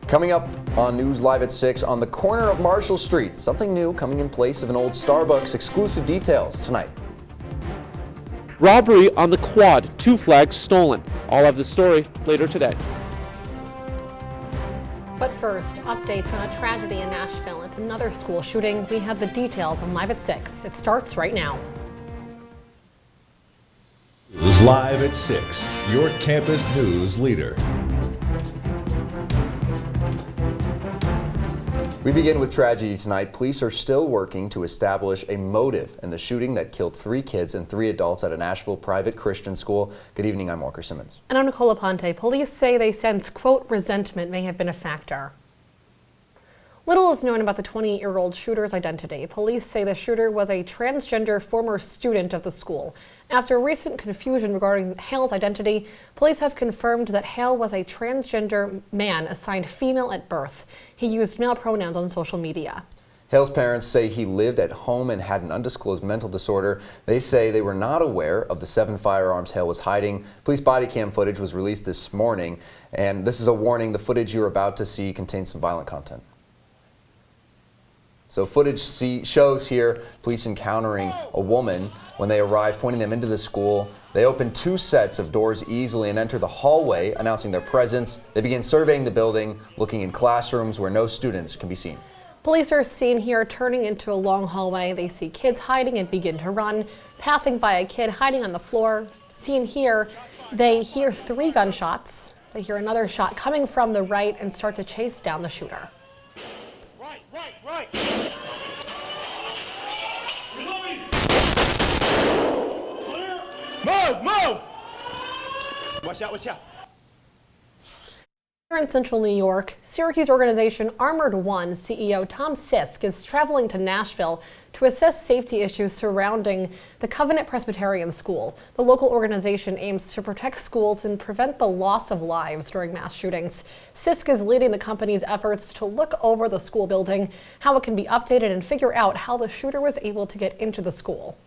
Coming up on News Live at 6, on the corner of Marshall Street, something new coming in place of an old Starbucks. Exclusive details tonight. Robbery on the quad, 2 flags stolen. I'll have the story later today. But first, updates on a tragedy in Nashville. It's another school shooting. We have the details on Live at 6. It starts right now. News Live at 6, your campus news leader. We begin with tragedy tonight. Police are still working to establish a motive in the shooting that killed 3 kids and 3 adults at a Nashville private Christian school. Good evening, I'm Walker Simmons. And I'm Nicole Aponte. Police say they sense, quote, resentment may have been a factor. Little is known about the 28-year-old shooter's identity. Police say the shooter was a transgender former student of the school. After recent confusion regarding Hale's identity, police have confirmed that Hale was a transgender man assigned female at birth. He used male pronouns on social media. Hale's parents say he lived at home and had an undisclosed mental disorder. They say they were not aware of the 7 firearms Hale was hiding. Police body cam footage was released this morning, and this is a warning. The footage you're about to see contains some violent content. So footage shows here police encountering a woman when they arrive, pointing them into the school. They open 2 sets of doors easily and enter the hallway, announcing their presence. They begin surveying the building, looking in classrooms where no students can be seen. Police are seen here turning into a long hallway. They see kids hiding and begin to run, passing by a kid hiding on the floor. Seen here, they hear 3 gunshots. They hear another shot coming from the right and start to chase down the shooter. Right. Reloading. Move! Watch out. Here in Central New York, Syracuse organization Armored One CEO Tom Sisk is traveling to Nashville to assess safety issues surrounding the Covenant Presbyterian School. The local organization aims to protect schools and prevent the loss of lives during mass shootings. Sisk is leading the company's efforts to look over the school building, how it can be updated, and figure out how the shooter was able to get into the school.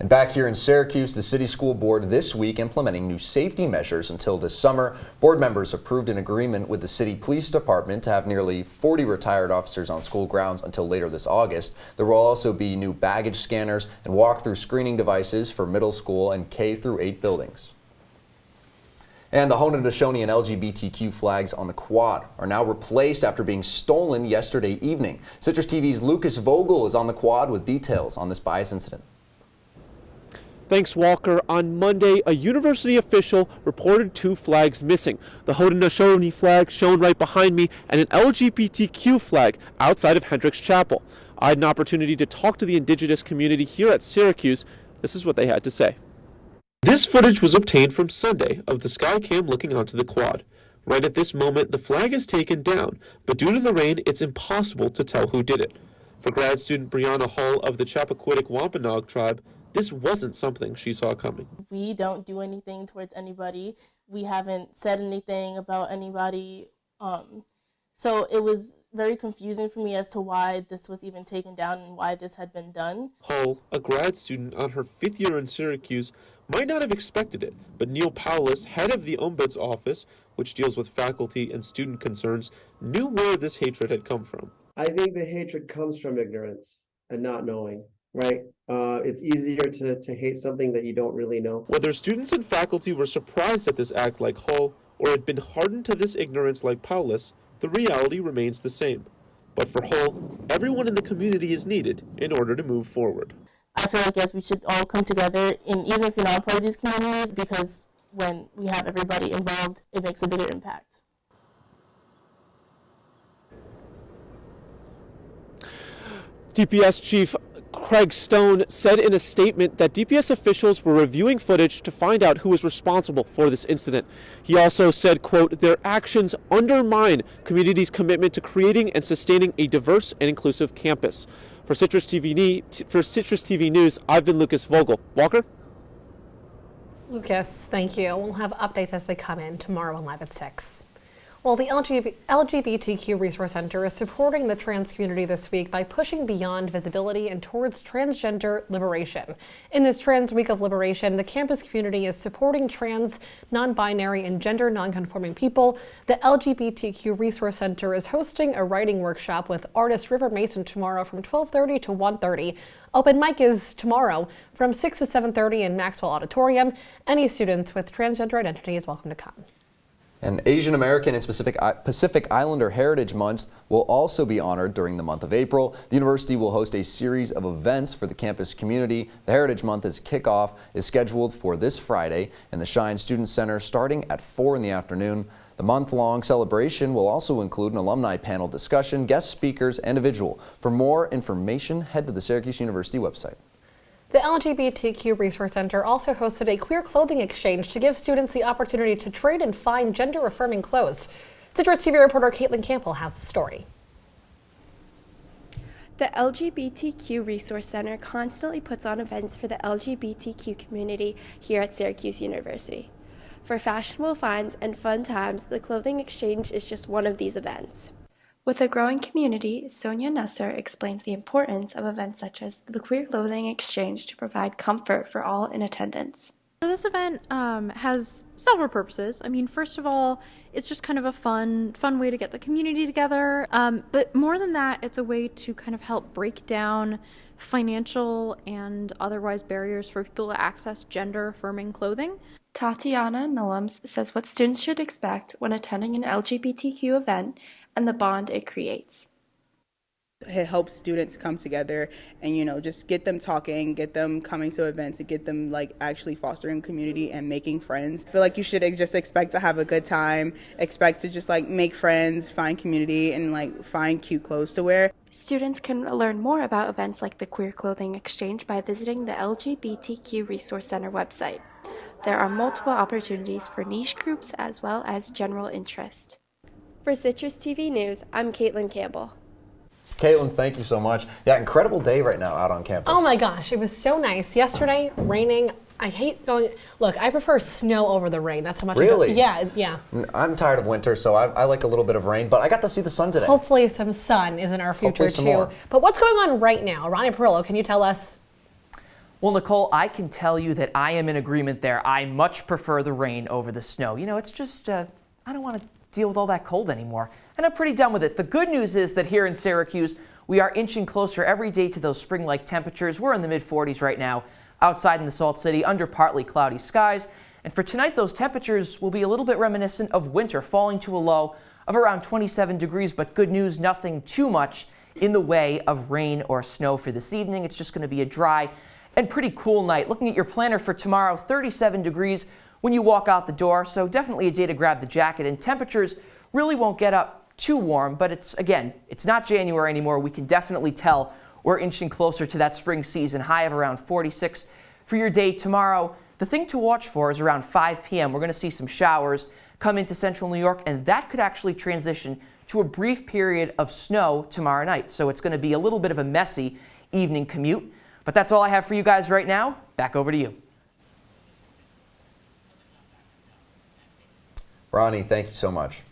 And back here in Syracuse, the city school board this week implementing new safety measures until this summer. Board members approved an agreement with the city police department to have nearly 40 retired officers on school grounds until later this August. There will also be new baggage scanners and walk-through screening devices for middle school and K-8 buildings. And the Haudenosaunee and LGBTQ flags on the quad are now replaced after being stolen yesterday evening. Citrus TV's Lucas Vogel is on the quad with details on this bias incident. Thanks, Walker. On Monday, a university official reported 2 flags missing. The Haudenosaunee flag shown right behind me and an LGBTQ flag outside of Hendricks Chapel. I had an opportunity to talk to the indigenous community here at Syracuse. This is what they had to say. This footage was obtained from Sunday of the Skycam looking onto the quad. Right at this moment, the flag is taken down, but due to the rain, it's impossible to tell who did it. For grad student Brianna Hall of the Chappaquiddick Wampanoag tribe, this wasn't something she saw coming. We don't do anything towards anybody. We haven't said anything about anybody. So it was very confusing for me as to why this was even taken down and why this had been done. Hall, a grad student on her 5th year in Syracuse, might not have expected it, but Neil Paulus, head of the Ombuds office, which deals with faculty and student concerns, knew where this hatred had come from. I think the hatred comes from ignorance and not knowing. Right? It's easier to hate something that you don't really know. Whether students and faculty were surprised at this act like Hall or had been hardened to this ignorance like Paulus, the reality remains the same. But for Hall, everyone in the community is needed in order to move forward. I feel like, yes, we should all come together, and even if you're not part of these communities, because when we have everybody involved, it makes a bigger impact. DPS Chief Craig Stone said in a statement that DPS officials were reviewing footage to find out who was responsible for this incident. He also said, quote, their actions undermine community's commitment to creating and sustaining a diverse and inclusive campus. For Citrus TV News, I've been Lucas Vogel. Walker? Lucas, thank you. We'll have updates as they come in tomorrow on Live at 6. Well, Well, the LGBTQ Resource Center is supporting the trans community this week by pushing beyond visibility and towards transgender liberation. In this Trans Week of Liberation, the campus community is supporting trans, non-binary, and gender non-conforming people. The LGBTQ Resource Center is hosting a writing workshop with artist River Mason tomorrow from 12:30 to 1:30. Open mic is tomorrow from 6 to 7:30 in Maxwell Auditorium. Any students with transgender identity is welcome to come. And Asian American and Pacific Islander Heritage Month will also be honored during the month of April. The university will host a series of events for the campus community. The Heritage Month's kickoff is scheduled for this Friday in the Shine Student Center starting at 4 in the afternoon. The month-long celebration will also include an alumni panel discussion, guest speakers, and a vigil. For more information, head to the Syracuse University website. The LGBTQ Resource Center also hosted a queer clothing exchange to give students the opportunity to trade and find gender-affirming clothes. CitrusTV reporter Caitlin Campbell has the story. The LGBTQ Resource Center constantly puts on events for the LGBTQ community here at Syracuse University. For fashionable finds and fun times, the clothing exchange is just one of these events. With a growing community, Sonia Nusser explains the importance of events such as the Queer Clothing Exchange to provide comfort for all in attendance. So this event has several purposes. I mean, first of all, it's just kind of a fun way to get the community together. But more than that, it's a way to kind of help break down financial and otherwise barriers for people to access gender-affirming clothing. Tatiana Nullums says what students should expect when attending an LGBTQ event and the bond it creates. It helps students come together and, just get them talking, get them coming to events, and get them actually fostering community and making friends. I feel like you should just expect to have a good time, expect to just make friends, find community, and find cute clothes to wear. Students can learn more about events like the Queer Clothing Exchange by visiting the LGBTQ Resource Center website. There are multiple opportunities for niche groups as well as general interest. For CitrusTV News, I'm Caitlin Campbell. Caitlin, thank you so much. Yeah, incredible day right now out on campus. Oh my gosh, it was so nice. Yesterday, raining. I hate going. Look, I prefer snow over the rain. That's how much. Really? Yeah. I'm tired of winter, so I like a little bit of rain, but I got to see the sun today. Hopefully some sun is in our future Hopefully some too. more. But what's going on right now? Ronnie Parrillo, can you tell us? Well, Nicole, I can tell you that I am in agreement there. I much prefer the rain over the snow. It's just, I don't want to deal with all that cold anymore. And I'm pretty done with it. The good news is that here in Syracuse, we are inching closer every day to those spring-like temperatures. We're in the mid-40s right now, outside in the Salt City, under partly cloudy skies. And for tonight, those temperatures will be a little bit reminiscent of winter, falling to a low of around 27 degrees. But good news, nothing too much in the way of rain or snow for this evening. It's just going to be a dry and pretty cool night. Looking at your planner for tomorrow, 37 degrees when you walk out the door, so definitely a day to grab the jacket. And temperatures really won't get up too warm, but it's not January anymore. We can definitely tell we're inching closer to that spring season, high of around 46 for your day tomorrow. The thing to watch for is around 5 p.m. We're going to see some showers come into central New York, and that could actually transition to a brief period of snow tomorrow night. So it's going to be a little bit of a messy evening commute. But that's all I have for you guys right now. Back over to you. Ronnie, thank you so much.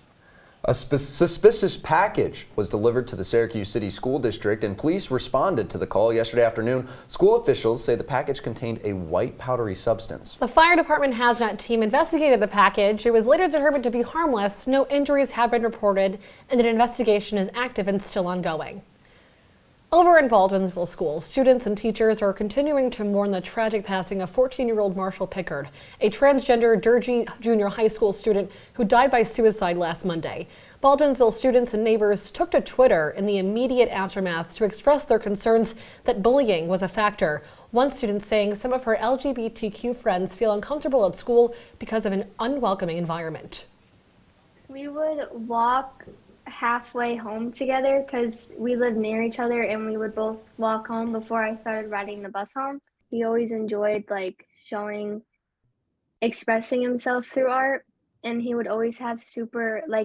A suspicious package was delivered to the Syracuse City School District, and police responded to the call yesterday afternoon. School officials say the package contained a white powdery substance. The fire department hazmat team investigated the package. It was later determined to be harmless. No injuries have been reported, and an investigation is active and still ongoing. Over in Baldwinsville School, students and teachers are continuing to mourn the tragic passing of 14-year-old Marshall Pickard, a transgender Durgee Junior High School student who died by suicide last Monday. Baldwinsville students and neighbors took to Twitter in the immediate aftermath to express their concerns that bullying was a factor. One student saying some of her LGBTQ friends feel uncomfortable at school because of an unwelcoming environment. We would walk halfway home together because we lived near each other, and we would both walk home before I started riding the bus home. He always enjoyed expressing himself through art, and he would always have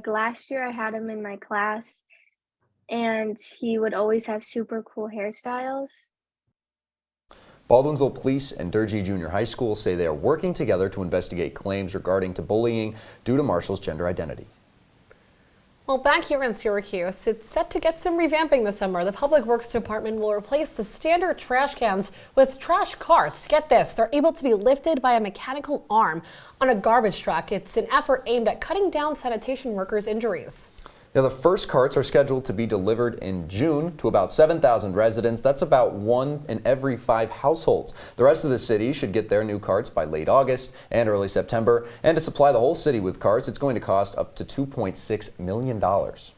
last year I had him in my class, and he would always have super cool hairstyles. Baldwinsville Police and Durgee Junior High School say they are working together to investigate claims regarding to bullying due to Marshall's gender identity. Well, back here in Syracuse, it's set to get some revamping this summer. The Public Works Department will replace the standard trash cans with trash carts. Get this, they're able to be lifted by a mechanical arm on a garbage truck. It's an effort aimed at cutting down sanitation workers' injuries. Now, the first carts are scheduled to be delivered in June to about 7,000 residents. That's about 1 in every 5 households. The rest of the city should get their new carts by late August and early September. And to supply the whole city with carts, it's going to cost up to $2.6 million.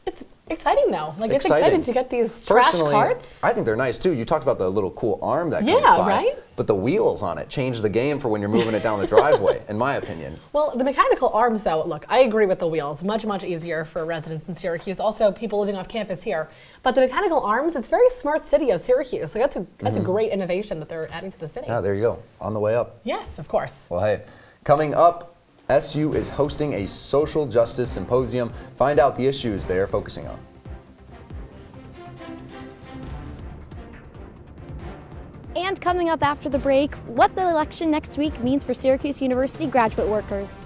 It's exciting, though. Like, it's exciting to get these trash carts. I think they're nice, too. You talked about the little cool arm that comes by. Right? But the wheels on it change the game for when you're moving it down the driveway, in my opinion. Well, the mechanical arms, though, look, I agree with the wheels. Much, much easier for residents in Syracuse. Also, people living off campus here. But the mechanical arms, it's very smart city of Syracuse. So that's a great innovation that they're adding to the city. Yeah, there you go. On the way up. Yes, of course. Well, hey, coming up, SU is hosting a social justice symposium. Find out the issues they are focusing on. And coming up after the break, what the election next week means for Syracuse University graduate workers.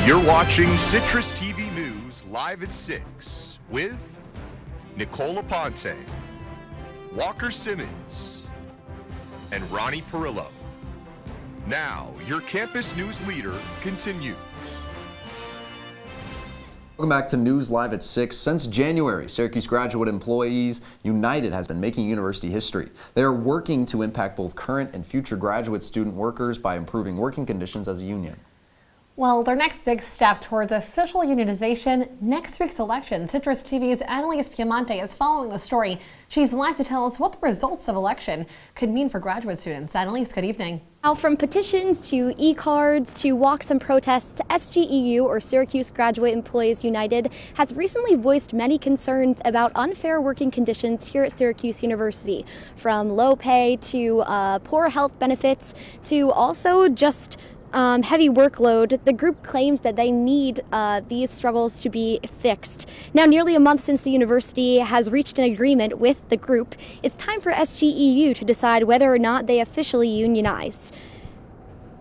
You're watching CitrusTV News live at 6 with Nicole Aponte, Walker Simmons, and Ronnie Parrillo. Now, your campus news leader continues. Welcome back to News Live at 6. Since January, Syracuse Graduate Employees United has been making university history. They are working to impact both current and future graduate student workers by improving working conditions as a union. Well, their next big step towards official unionization, next week's election. CitrusTV's Annalise Piemonte is following the story. She's live to tell us what the results of election could mean for graduate students. Annalise, good evening. Now, from petitions to e-cards to walks and protests, SGEU, or Syracuse Graduate Employees United, has recently voiced many concerns about unfair working conditions here at Syracuse University, from low pay to poor health benefits to also just heavy workload. The group claims that they need these struggles to be fixed. Now, nearly a month since the university has reached an agreement with the group, it's time for SGEU to decide whether or not they officially unionize.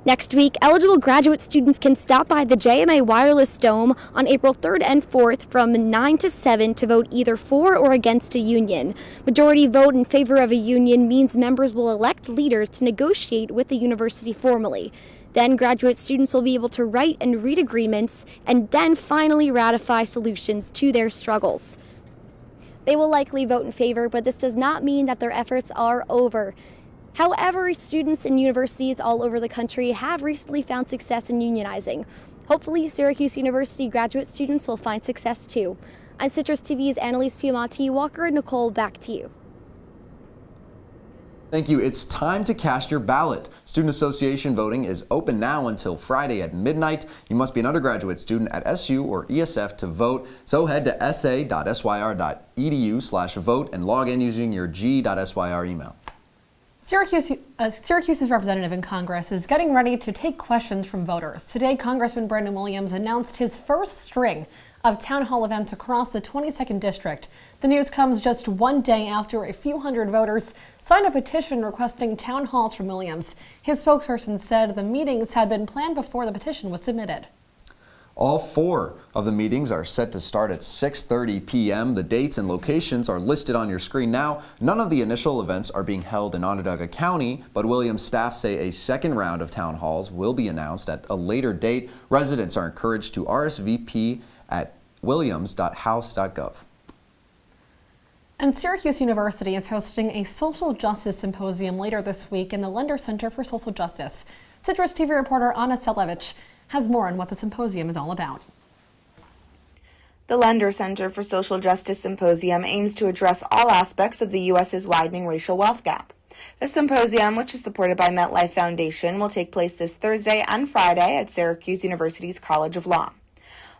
Next week, eligible graduate students can stop by the JMA Wireless Dome on April 3rd and 4th from 9 to 7 to vote either for or against a union. Majority vote in favor of a union means members will elect leaders to negotiate with the university formally. Then graduate students will be able to write and read agreements and then finally ratify solutions to their struggles. They will likely vote in favor, but this does not mean that their efforts are over. However, students in universities all over the country have recently found success in unionizing. Hopefully, Syracuse University graduate students will find success too. I'm Citrus TV's Annalise Piamati. Walker and Nicole, back to you. Thank you. It's time to cast your ballot. Student Association voting is open now until Friday at midnight. You must be an undergraduate student at SU or ESF to vote. So head to sa.syr.edu/vote and log in using your g.syr email. Syracuse's representative in Congress is getting ready to take questions from voters. Today, Congressman Brandon Williams announced his first string of town hall events across the 22nd district. The news comes just one day after a few hundred voters signed a petition requesting town halls from Williams. His spokesperson said the meetings had been planned before the petition was submitted. All 4 of the meetings are set to start at 6:30 p.m. The dates and locations are listed on your screen now. None of the initial events are being held in Onondaga County, but Williams staff say a second round of town halls will be announced at a later date. Residents are encouraged to RSVP at williams.house.gov. And Syracuse University is hosting a social justice symposium later this week in the Lender Center for Social Justice. Citrus TV reporter Anna Selevich has more on what the symposium is all about. The Lender Center for Social Justice Symposium aims to address all aspects of the U.S.'s widening racial wealth gap. The symposium, which is supported by MetLife Foundation, will take place this Thursday and Friday at Syracuse University's College of Law.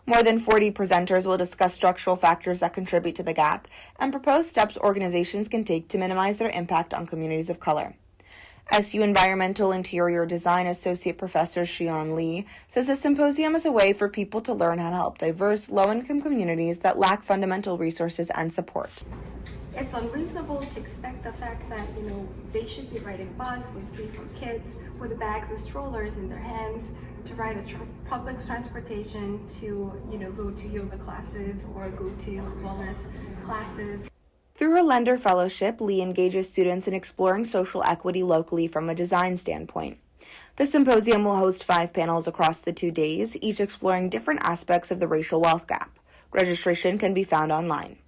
More than 40 presenters will discuss structural factors that contribute to the gap and propose steps organizations can take to minimize their impact on communities of color. SU Environmental Interior Design Associate Professor Shion Lee says the symposium is a way for people to learn how to help diverse, low-income communities that lack fundamental resources and support. It's unreasonable to expect the fact that, they should be riding a bus with 3-4 kids with bags and strollers in their hands to ride a public transportation to, go to yoga classes or go to wellness classes. Through her Lender Fellowship, Lee engages students in exploring social equity locally from a design standpoint. The symposium will host 5 panels across the 2 days, each exploring different aspects of the racial wealth gap. Registration can be found online.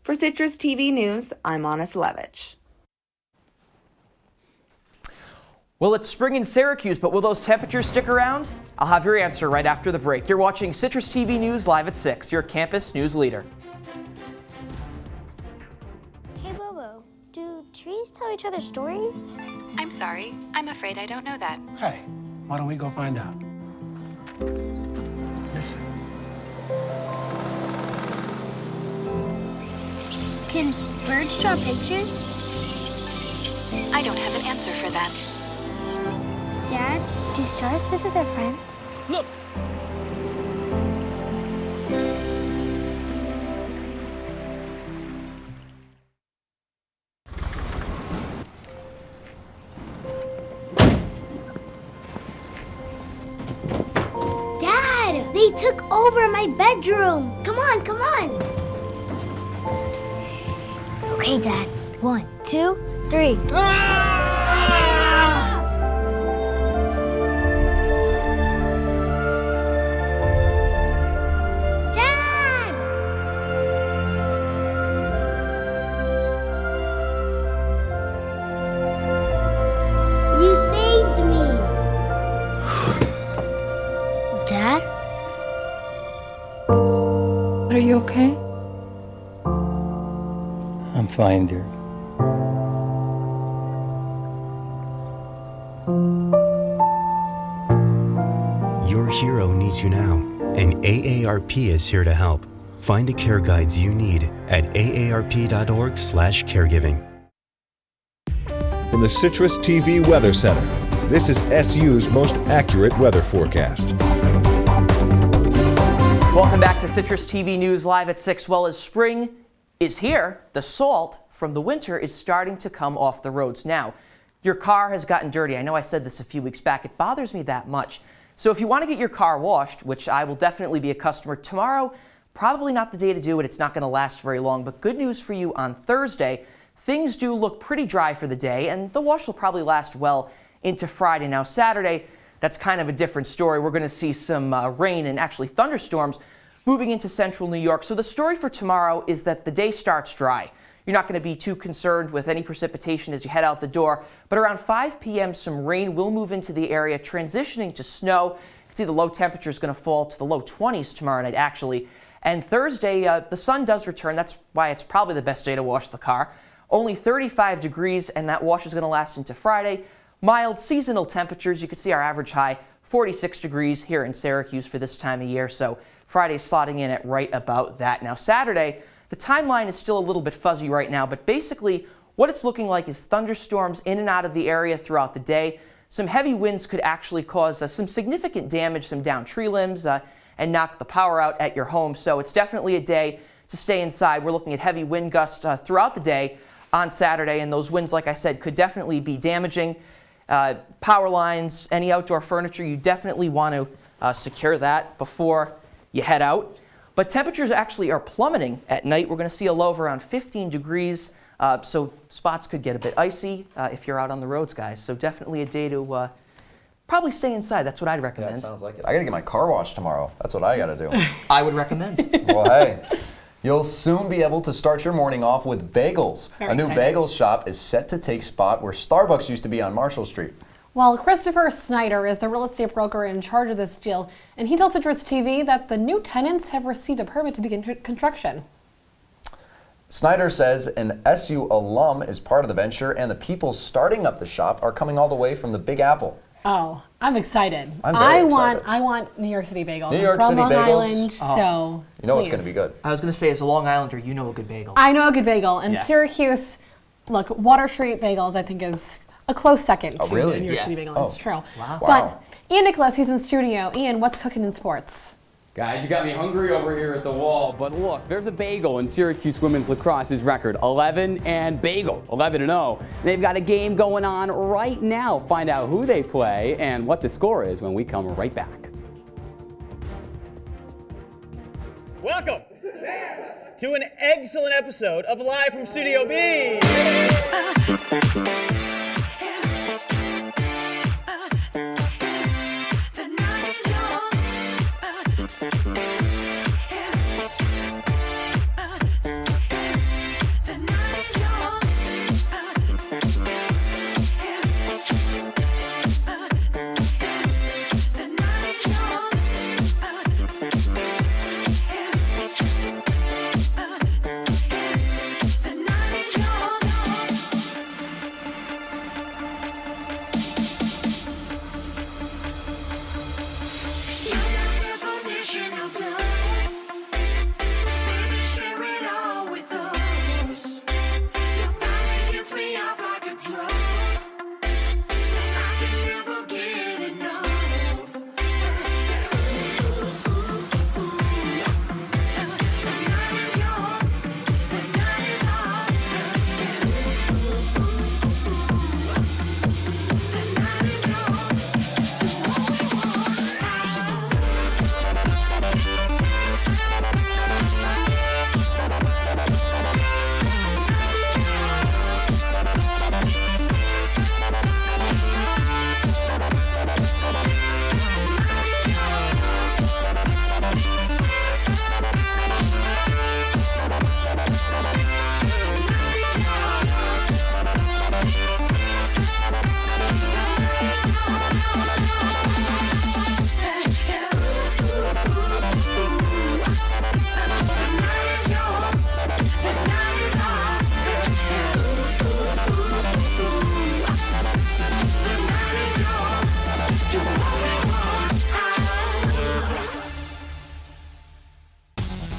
For Citrus TV News, I'm Anna Selevich. Well, it's spring in Syracuse, but will those temperatures stick around? I'll have your answer right after the break. You're watching Citrus TV News live at 6, your campus news leader. Hey, Bobo, do trees tell each other stories? I'm sorry. I'm afraid I don't know that. Hey, why don't we go find out? Listen. Can birds draw pictures? I don't have an answer for that. Dad, do stars visit their friends? Look! Dad, they took over my bedroom. Come on, come on. Okay, Dad. 1, 2, 3. Are you okay? I'm fine, dear. Your hero needs you now, and AARP is here to help. Find the care guides you need at aarp.org/caregiving. From the Citrus TV Weather Center, this is SU's most accurate weather forecast. Welcome back to Citrus TV News live at 6. Well, as spring is here, the salt from the winter is starting to come off the roads. Now, your car has gotten dirty. I know I said this a few weeks back. It bothers me that much. So if you want to get your car washed, which I will definitely be a customer tomorrow, probably not the day to do it. It's not going to last very long. But good news for you on Thursday. Things do look pretty dry for the day, and the wash will probably last well into Friday. Now, Saturday, that's kind of a different story. We're going to see some rain and actually thunderstorms moving into central New York. So the story for tomorrow is that the day starts dry. You're not going to be too concerned with any precipitation as you head out the door. But around 5 p.m., some rain will move into the area, transitioning to snow. See, the low temperature is going to fall to the low 20s tomorrow night, actually. And Thursday, the sun does return. That's why it's probably the best day to wash the car. Only 35 degrees, and that wash is going to last into Friday. Mild seasonal temperatures. You can see our average high, 46 degrees here in Syracuse for this time of year. So Friday's slotting in at right about that. Now, Saturday, the timeline is still a little bit fuzzy right now, but basically what it's looking like is thunderstorms in and out of the area throughout the day. Some heavy winds could actually cause some significant damage, some downed tree limbs, and knock the power out at your home. So it's definitely a day to stay inside. We're looking at heavy wind gusts throughout the day on Saturday, and those winds, like I said, could definitely be damaging. Power lines, any outdoor furniture, you definitely want to secure that before you head out. But temperatures actually are plummeting at night. We're going to see a low of around 15 degrees, so spots could get a bit icy if you're out on the roads, guys. So definitely a day to probably stay inside. That's what I'd recommend. Yeah, sounds like it. I got to get my car washed tomorrow. That's what I got to do. I would recommend. Well, hey. You'll soon be able to start your morning off with bagels. A new bagel shop is set to take spot where Starbucks used to be on Marshall Street. Well, Christopher Snyder is the real estate broker in charge of this deal, and he tells CitrusTV that the new tenants have received a permit to begin construction. Snyder says an SU alum is part of the venture, and the people starting up the shop are coming all the way from the Big Apple. Oh, I'm excited. I'm very excited. I want New York City bagels. New York City Long bagels. Island, Oh. so you know please. it's going to be good. I was going to say, as a Long Islander, you know a good bagel. I know a good bagel, and Yeah. Syracuse, look, Water Street Bagels, I think is a close second to really? the New York Yeah. City bagel. Oh. It's true. Wow. But Ian Nicholas, he's in studio. Ian, what's cooking in sports? Guys, you got me hungry over here at the wall, but look, there's a bagel in Syracuse women's lacrosse's record, 11 and bagel, 11-0. They've got a game going on right now. Find out who they play and what the score is when we come right back. Welcome to an excellent episode of Live from Studio B.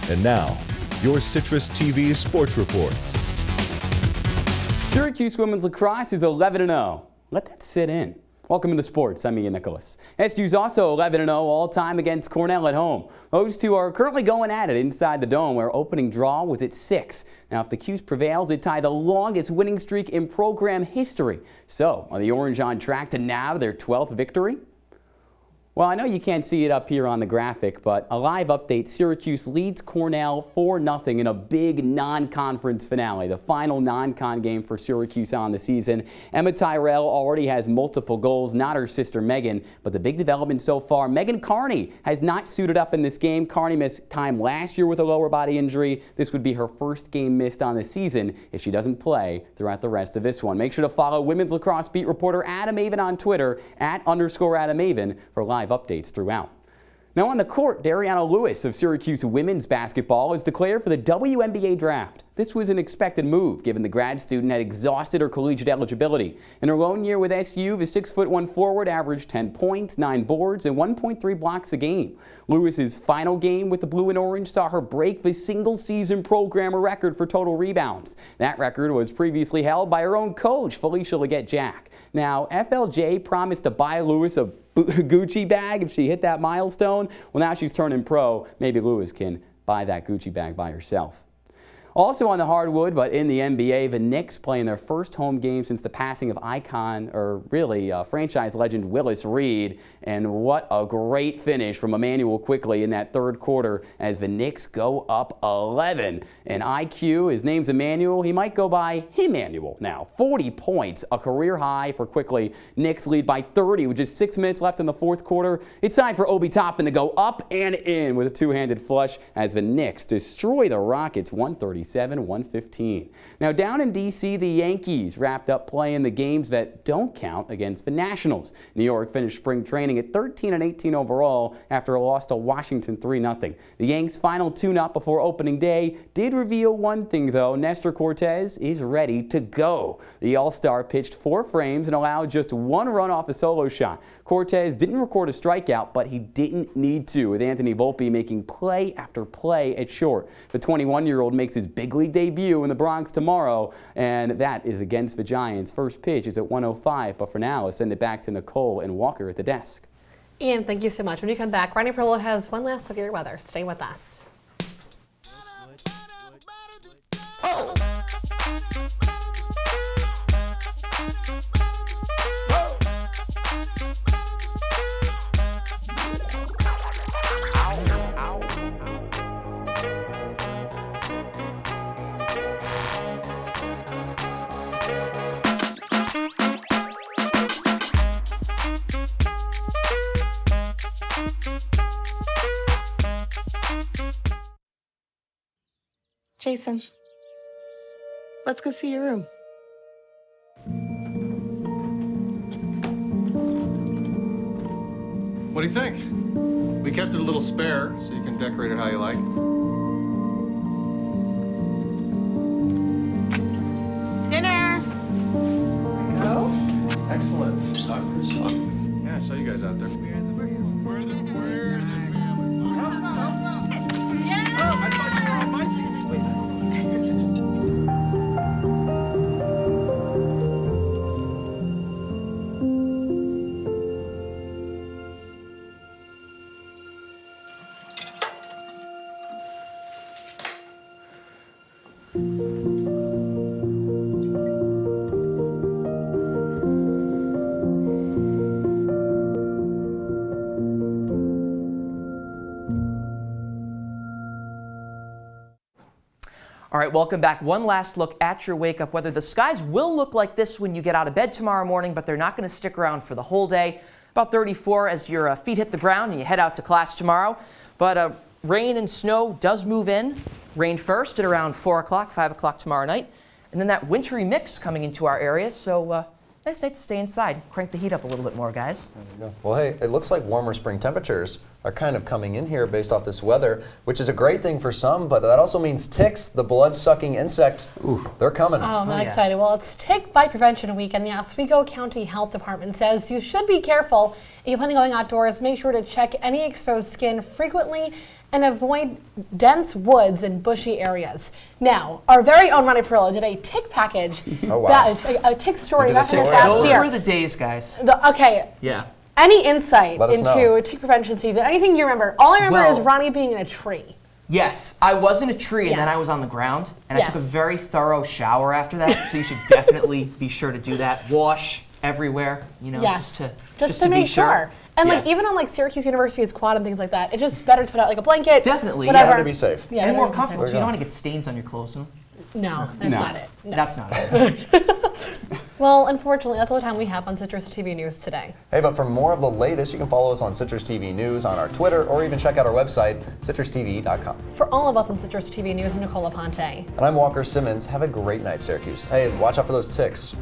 And now, your Citrus TV Sports Report. Syracuse women's lacrosse is 11-0. Let that sit in. Welcome into sports. I'm Ian Nicholas. SU's also 11-0 all-time against Cornell at home. Those two are currently going at it inside the Dome, where opening draw was at 6. Now, if the Cuse prevails, it tie the longest winning streak in program history. So, are the Orange on track to nab their 12th victory? Well, I know you can't see it up here on the graphic, but a live update, Syracuse leads Cornell 4-0 in a big non-conference finale, the final non-con game for Syracuse on the season. Emma Tyrell already has multiple goals, not her sister Megan, but the big development so far, Megan Carney has not suited up in this game. Carney missed time last year with a lower body injury. This would be her first game missed on the season if she doesn't play throughout the rest of this one. Make sure to follow women's lacrosse beat reporter Adam Avon on Twitter, @_Adam Avon, for live live updates throughout. Now on the court, Dariana Lewis of Syracuse women's basketball is declared for the WNBA draft. This was an expected move, given the grad student had exhausted her collegiate eligibility. In her lone year with SU, the 6'1" forward averaged 10 points, 9 boards, and 1.3 blocks a game. Lewis's final game with the blue and orange saw her break the single-season programmer record for total rebounds. That record was previously held by her own coach, Felicia Leggett-Jack. Now, FLJ promised to buy Lewis a Gucci bag if she hit that milestone. Well, now she's turning pro. Maybe Lewis can buy that Gucci bag by herself. Also on the hardwood, but in the NBA, the Knicks playing their first home game since the passing of franchise legend Willis Reed. And what a great finish from Emmanuel Quickley in that third quarter as the Knicks go up 11. And IQ, his name's Emmanuel. He might go by Emmanuel now. 40 points, a career high for Quickley. Knicks lead by 30 with just 6 minutes left in the fourth quarter. It's time for Obi Toppin to go up and in with a two-handed flush as the Knicks destroy the Rockets 137-115. Now down in D.C., the Yankees wrapped up playing the games that don't count against the Nationals. New York finished spring training at 13-18 overall after a loss to Washington 3-0. The Yanks' final tune-up before opening day did reveal one thing, though. Nestor Cortes is ready to go. The All-Star pitched 4 frames and allowed just 1 run off a solo shot. Cortes didn't record a strikeout, but he didn't need to, with Anthony Volpe making play after play at short. The 21-year-old makes his big league debut in the Bronx tomorrow, and that is against the Giants. First pitch is at 1:05, but for now, let's send it back to Nicole and Walker at the desk. Ian, thank you so much. When you come back, Ronnie Parrillo has one last look at your weather. Stay with us. Oh. Jason, let's go see your room. What do you think? We kept it a little spare, so you can decorate it how you like. Dinner! Go? Excellent. Sorry for the song. Yeah, I saw you guys out there. We're the family. Oh, I thought you were on my team. All right, welcome back. One last look at your wake-up weather. The skies will look like this when you get out of bed tomorrow morning, but they're not going to stick around for the whole day. About 34 as your feet hit the ground and you head out to class tomorrow. But rain and snow does move in. Rain first at around 4 o'clock, 5 o'clock tomorrow night. And then that wintry mix coming into our area, so nice night to stay inside. Crank the heat up a little bit more, guys. There you go. Well, hey, it looks like warmer spring temperatures are kind of coming in here based off this weather, which is a great thing for some, but that also means ticks, the blood-sucking insect, they're coming. Oh, I'm excited. Well, it's Tick Bite Prevention Week, and the Oswego County Health Department says you should be careful. If you plan on going outdoors, make sure to check any exposed skin frequently and avoid dense woods and bushy areas. Now, our very own Ronnie Parrillo did a tick package. Oh, wow. A tick story back in this Those last year. were the days, guys. Okay. Yeah. Any insight Let us into know. tick prevention season? Anything you remember? All I remember is Ronnie being in a tree. Yes, I was in a tree and then I was on the ground, and I took a very thorough shower after that, so you should definitely be sure to do that. Wash everywhere, you know, just to make be sure. And like even on like Syracuse University's quad and things like that, it's just better to put out like a blanket. Definitely, whatever. Yeah, to be safe. Yeah, and more to be comfortable. safe. So you don't want to get stains on your clothes. No, that's not it. No. That's not it. Well, unfortunately, that's all the time we have on Citrus TV News today. Hey, but for more of the latest, you can follow us on Citrus TV News on our Twitter, or even check out our website, citrustv.com. For all of us on Citrus TV News, I'm Nicole Aponte. And I'm Walker Simmons. Have a great night, Syracuse. Hey, watch out for those ticks.